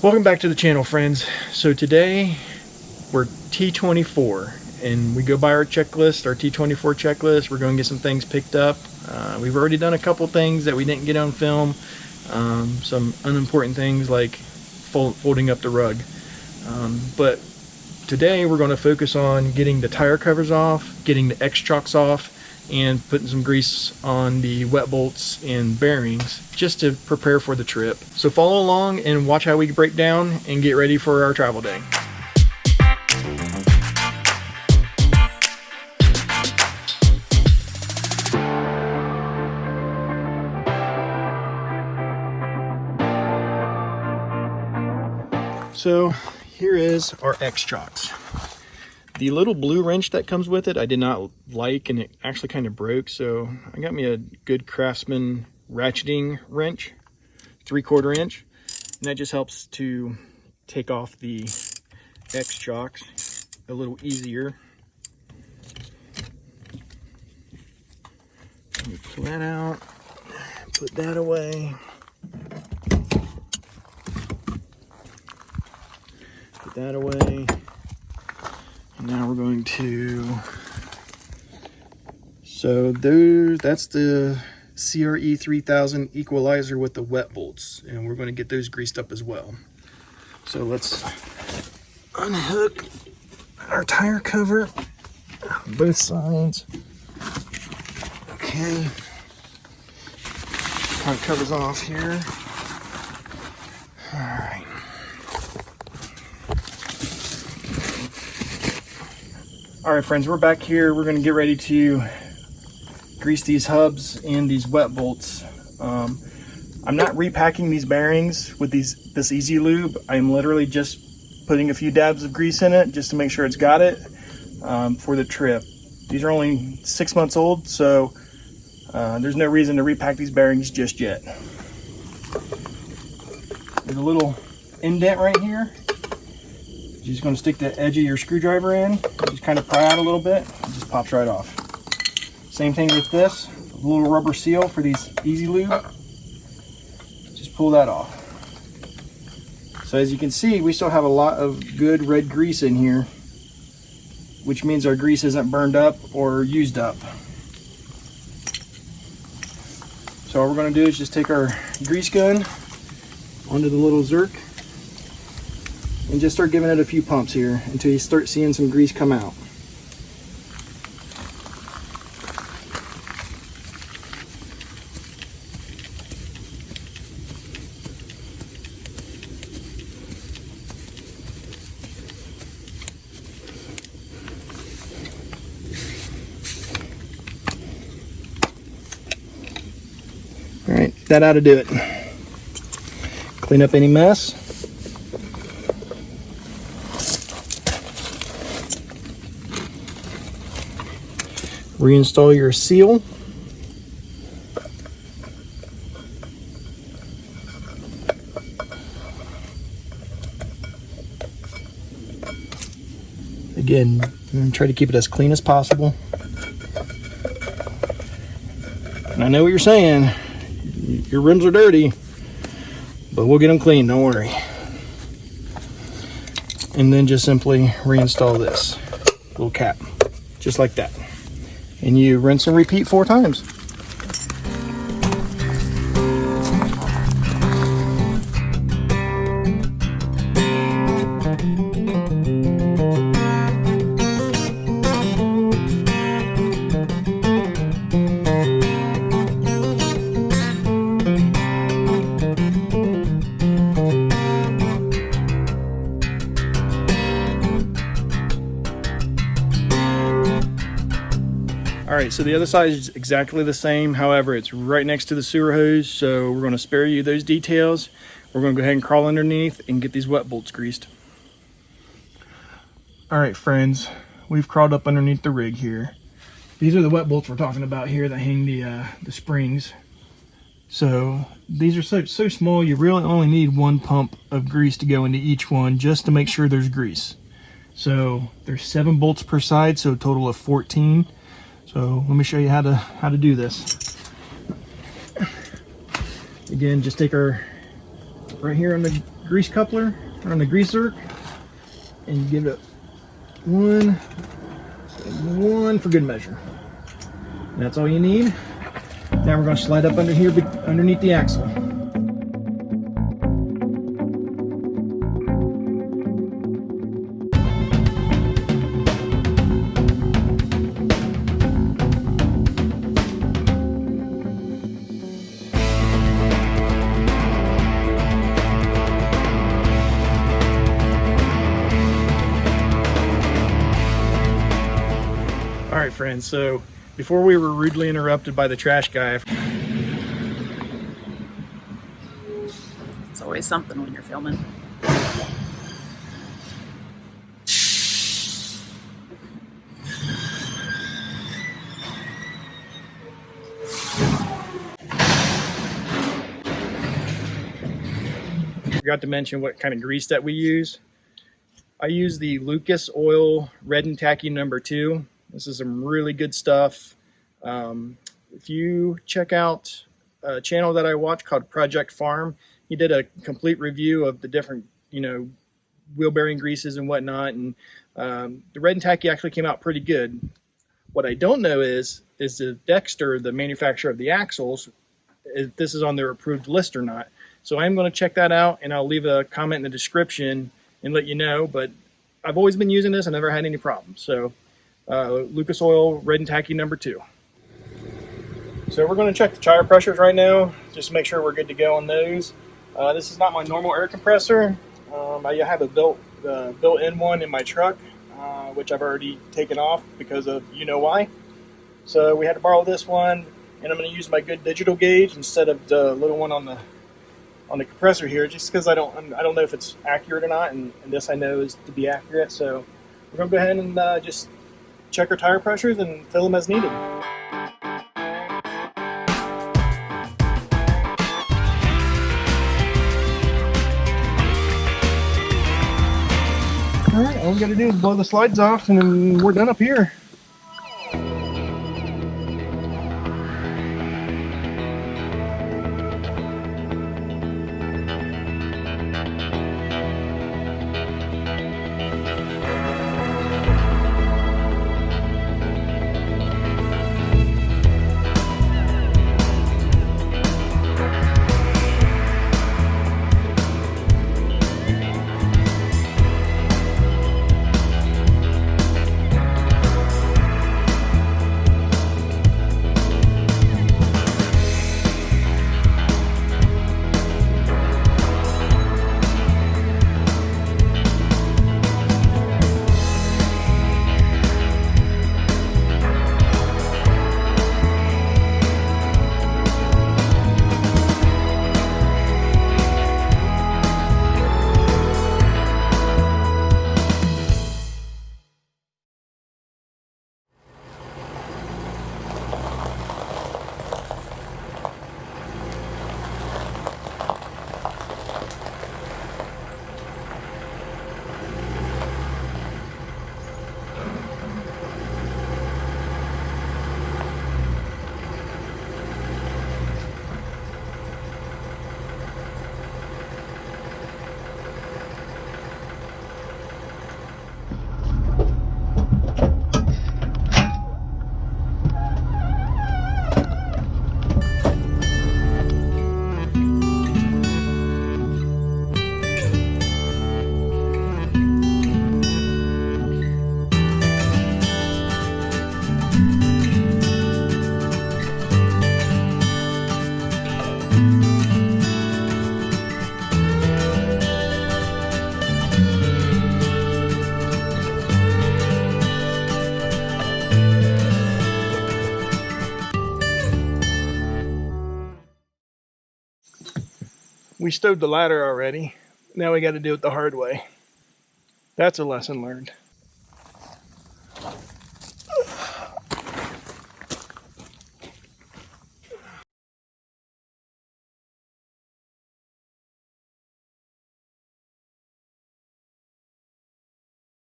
Welcome back to the channel, friends. So today we're T24 and we go by our checklist, our T24 checklist. We're going to get some things picked up. We've already done a couple things that we didn't get on film. Some unimportant things like folding up the rug. But today we're going to focus on getting the tire covers off, getting the X-Chocks off, and putting some grease on the wet bolts and bearings just to prepare for the trip. So follow along and watch how we break down and get ready for our travel day. So here is our X-Chocks. The little blue wrench that comes with it I did not like, and it actually kind of broke, so I got me a good Craftsman ratcheting wrench, 3/4 inch, and that just helps to take off the X-Chocks a little easier. Let me pull that out, put that away. Put that away. And now we're going to, so that's the CRE3000 equalizer with the wet bolts, and we're going to get those greased up as well. So let's unhook our tire cover on both sides. Okay, kind of covers off here. All right. All right, friends, we're back here. We're going to get ready to grease these hubs and these wet bolts. I'm not repacking these bearings with this EZ Lube. I'm literally just putting a few dabs of grease in it just to make sure it's got it for the trip. These are only 6 months old, so there's no reason to repack these bearings just yet. There's a little indent right here. You're just going to stick the edge of your screwdriver in, just kind of pry out a little bit, it just pops right off. Same thing with this, a little rubber seal for these EZ Lube. Just pull that off. So as you can see, we still have a lot of good red grease in here, which means our grease isn't burned up or used up. So all we're going to do is just take our grease gun onto the little Zerk and just start giving it a few pumps here until you start seeing some grease come out. All right, that ought to do it. Clean up any mess. Reinstall your seal. Again, I'm going to try to keep it as clean as possible. And I know what you're saying. Your rims are dirty, but we'll get them clean, don't worry. And then just simply reinstall this little cap, just like that. And you rinse and repeat 4 times. Alright, so the other side is exactly the same. However, it's right next to the sewer hose, so we're going to spare you those details. We're going to go ahead and crawl underneath and get these wet bolts greased. Alright, friends, we've crawled up underneath the rig here. These are the wet bolts we're talking about here that hang the springs. So these are so small, you really only need 1 pump of grease to go into each one just to make sure there's grease. So there's 7 bolts per side, so a total of 14. So let me show you how to do this. Again, just take our, right here on the grease coupler on the grease zerk, and you give it one for good measure. That's all you need. Now we're going to slide up under here underneath the axle. All right, friends, so before we were rudely interrupted by the trash guy. It's always something when you're filming. Forgot to mention what kind of grease that we use. I use the Lucas Oil Red Tacky #2. This is some really good stuff. If you check out a channel that I watch called Project Farm, he did a complete review of the different, wheel bearing greases and whatnot. And the Red Tacky actually came out pretty good. What I don't know is the Dexter, the manufacturer of the axles, if this is on their approved list or not. So I'm going to check that out, and I'll leave a comment in the description and let you know. But I've always been using this. I never had any problems. So Lucas Oil Red Tacky #2. So we're going to check the tire pressures right now, just to make sure we're good to go on those. This is not my normal air compressor. I have a built-in one in my truck, which I've already taken off because of why. So we had to borrow this one, and I'm going to use my good digital gauge instead of the little one on the compressor here, just because I don't know if it's accurate or not, and this I know is to be accurate. So we're going to go ahead and just check our tire pressures and fill them as needed. Alright, all we got to do is blow the slides off, and then we're done up here. We stowed the ladder already. Now we got to do it the hard way. That's a lesson learned.